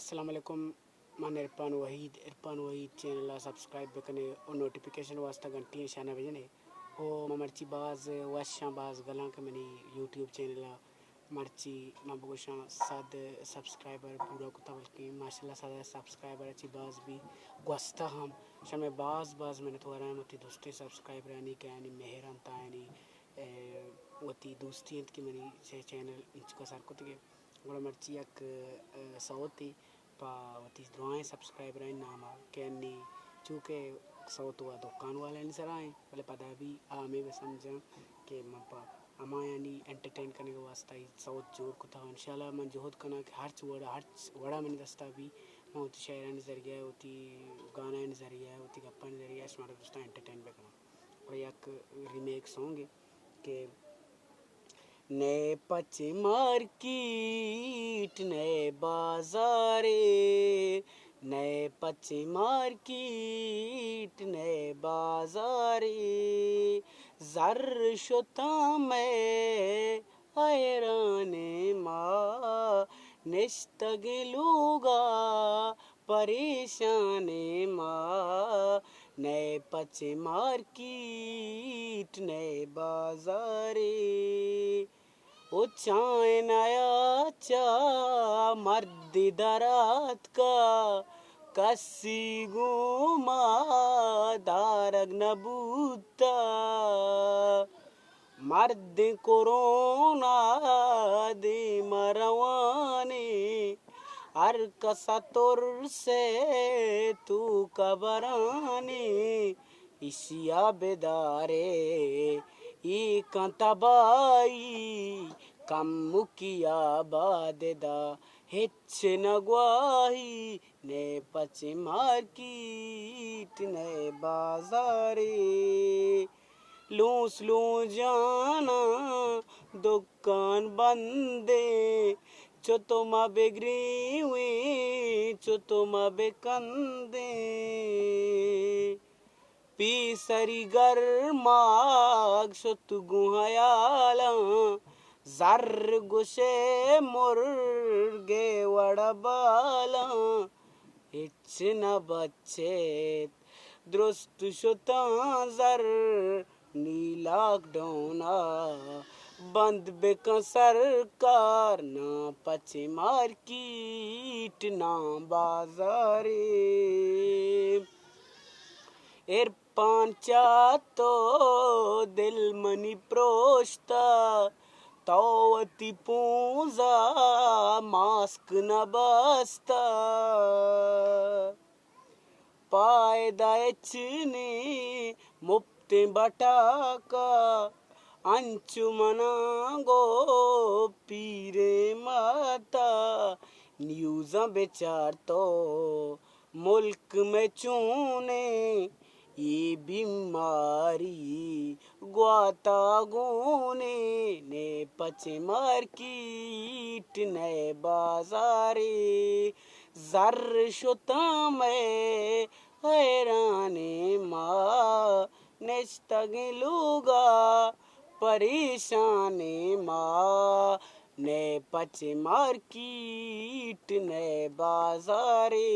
अस्सलाम वालेकुम मन इरफान वहीद चैनल सब्सक्राइब बकने और नोटिफिकेशन वास्ता घंटी निशाना बजने ओ मर्ची बाज वशा बाज गला के मनी यूट्यूब चैनल मर्ची मबगोशा सद सब्सक्राइबर पूरा कुता बल्कि माशाल्लाह सद सब्सक्राइबर अच्छी बाज भी gwasta हम शमे बाज मैंने तो आराम होती दोस्ती सब्सक्राइबर यानी क्या यानी मेहरन तानी वती दोस्ती अंत की मनी से चैनल इचका सर को तके वड़ा मर्ची एक सौती पा वती दुआएं सब्सक्राइबर हैं नामा कैनी चूँकि सौत हुआ दुकान वाले नहीं सराएं पहले पता भी आमे में समझा कि मपा अमा यानी एंटरटेन करने के वास्ते सौत जोर को था इंशाल्लाह मन जोहद करना कि हर वड़ा मैंने दस्ता भी मैं होती शायरा नजरिया होती गाना नजरिया होती गप्पा नजरिया स्मार्ट दोस्ता एंटरटेन भी करना और एक रीमेक सॉन्ग है कि नए पचे मार्केट नए बाजारे नए पचे मार्केट नए बाजारे जर शुता में हैराने माँ निश्तगिलूगा परेशाने माँ नए पचे मार्केट नए बाजारे ओ चाय नया चा मर्द दरात का कसी गुमा दारग नबूता मर्द कोरोना दे मरवाने हर कसतुर से तू कबराने इसिया बेदारे ई कंतबाई कम मुकिया बादेदा हिच नगवाही ने पचे मार्केट नए बाजारे लूस लू जाना दुकान बंदे चुतुमा बेगरी हुई चुतुमा बेकंदे पीसरी गर्माग सुत गुहायाला जर गुशे मुर्गे वड़बाला हिच न बच्चे दुरुस्त शुता जर नी लॉकडाउना बंद बेका सरकार ना पचे मार्केट ना बाजारे इरफान तो दिल मनी प्रोष्टा तौवती पूजा मास्क न बस्ता पायदा इचने मुफ्ते बटाका अंचुमना गो पीरे माता न्यूज़ा बेचार तो मुल्क में चूने ये बीमारी ग्वाता गोने ने पचे मार्केट नए बाजारे जर शुता में हैराने माँ निश्तगिलूगा परेशाने माँ ने पचे मार्केट नए बाजारे।